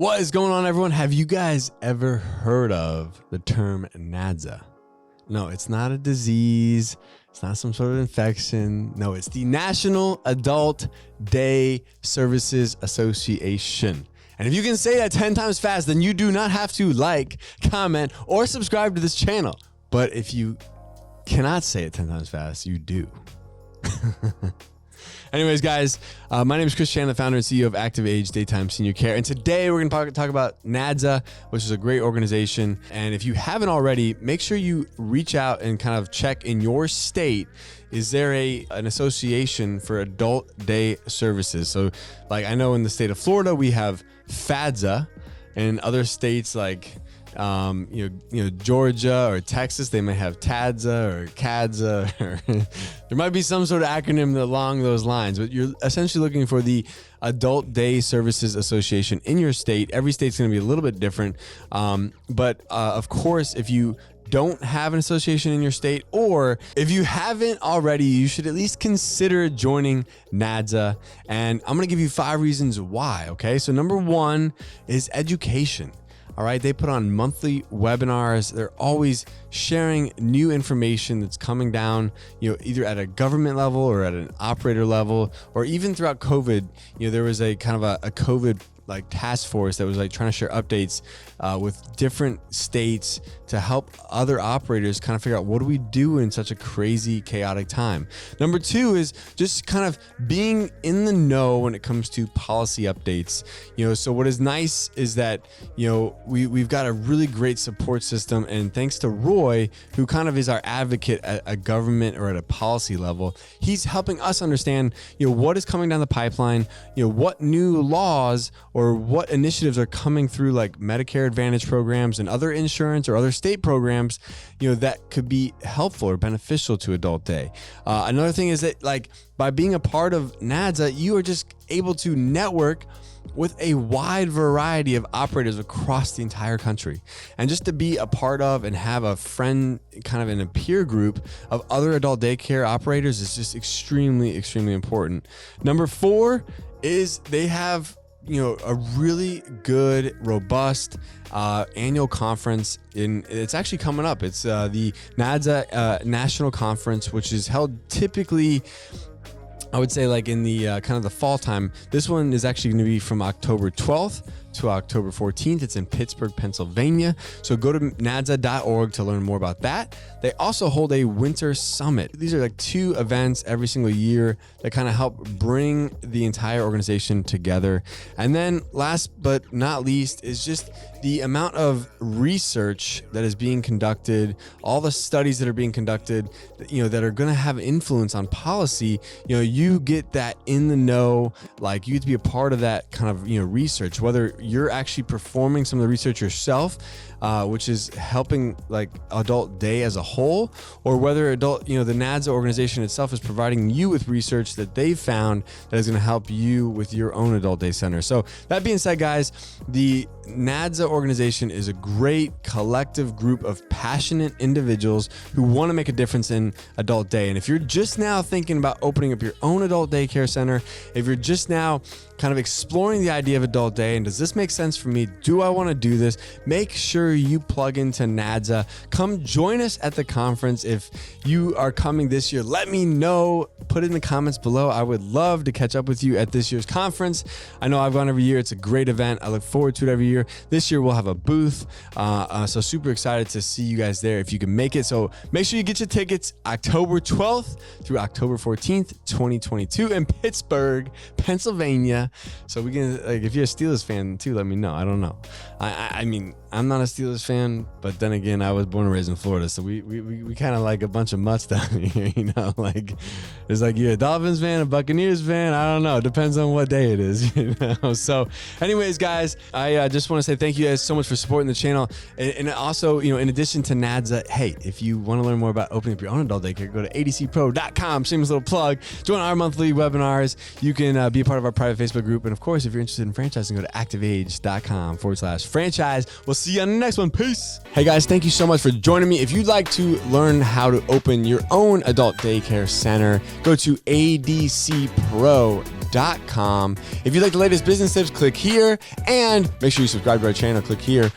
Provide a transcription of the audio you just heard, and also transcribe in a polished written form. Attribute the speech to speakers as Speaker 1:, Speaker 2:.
Speaker 1: What is going on, everyone? Have you guys ever heard of the term NADSA? No, it's not a disease. It's not some sort of infection. No, it's the National Adult Day Services Association. And if you can say that 10 times fast, then you do not have to like, comment, or subscribe to this channel. But if you cannot say it 10 times fast, you do. Anyways, guys, my name is Chris Chan, the founder and CEO of Active Age Daytime Senior Care. And today we're going to talk about NADSA, which is a great organization. And if you haven't already, make sure you reach out and kind of check in your state. Is there an association for adult day services? So like I know in the state of Florida, we have FADSA, and in other states like Georgia or Texas, they might have TADSA or CADSA, or there might be some sort of acronym along those lines, but you're essentially looking for the Adult Day Services Association in your state. Every state's going to be a little bit different. But of course, if you don't have an association in your state, or if you haven't already, you should at least consider joining NADSA. And I'm going to give you 5 reasons why. Okay. So number 1 is education. All right, they put on monthly webinars. They're always sharing new information that's coming down, either at a government level or at an operator level, or even throughout COVID. There was a kind of a COVID like task force that was like trying to share updates with different states to help other operators kind of figure out what do we do in such a crazy, chaotic time. Number 2 is just kind of being in the know when it comes to policy updates. So what is nice is that, we've got a really great support system, and thanks to Roy, who kind of is our advocate at a government or at a policy level, he's helping us understand, what is coming down the pipeline, what new laws or what initiatives are coming through, like Medicare Advantage programs and other insurance or other state programs, that could be helpful or beneficial to Adult Day. Another thing is that, like, by being a part of NADSA, you are just able to network with a wide variety of operators across the entire country. And just to be a part of and have a friend kind of in a peer group of other adult daycare operators is just extremely, extremely important. Number 4 is they have a really good, robust annual conference. It's actually coming up. It's the NADSA National Conference, which is held typically, I would say, like in the kind of the fall time. This one is actually going to be from October 12th to October 14th. It's in Pittsburgh, Pennsylvania. So go to NADSA.org to learn more about that. They also hold a winter summit. These are like 2 events every single year that kind of help bring the entire organization together. And then last but not least is just the amount of research that is being conducted, all the studies that are being conducted, that are going to have influence on policy. You get that in the know, like you get to be a part of that kind of, research, whether you're actually performing some of the research yourself, which is helping like Adult Day as a whole, or whether the NADSA organization itself is providing you with research that they've found that is going to help you with your own Adult Day center. So that being said, guys, the NADSA organization is a great collective group of passionate individuals who want to make a difference in Adult Day. And if you're just now thinking about opening up your own adult daycare center, if you're just now kind of exploring the idea of Adult Day and does this make sense for me? Do I want to do this? Make sure you plug into NADSA. Come join us at the conference. If you are coming this year, let me know. Put it in the comments below. I would love to catch up with you at this year's conference. I know I've gone every year. It's a great event. I look forward to it every year. This year we'll have a booth. So super excited to see you guys there if you can make it. So make sure you get your tickets October 12th through October 14th, 2022 in Pittsburgh, Pennsylvania. So we can, like, if you're a Steelers fan too, let me know. I don't know. I mean, I'm not a Steelers fan, but then again, I was born and raised in Florida, so we kind of like a bunch of mutts down here, like it's like you're a Dolphins fan, a Buccaneers fan. I don't know. It depends on what day it is, So, anyways, guys, I just want to say thank you guys so much for supporting the channel, and also, in addition to NADSA, hey, if you want to learn more about opening up your own adult daycare, go to adcpro.com. Shameless little plug. Join our monthly webinars. You can be a part of our private Facebook group, and of course, if you're interested in franchising, go to activeage.com/franchise. We'll see you on the next one. Peace. Hey guys, thank you so much for joining me. If you'd like to learn how to open your own adult daycare center, go to adcpro.com. If you'd like the latest business tips, click here. And make sure you subscribe to our channel. Click here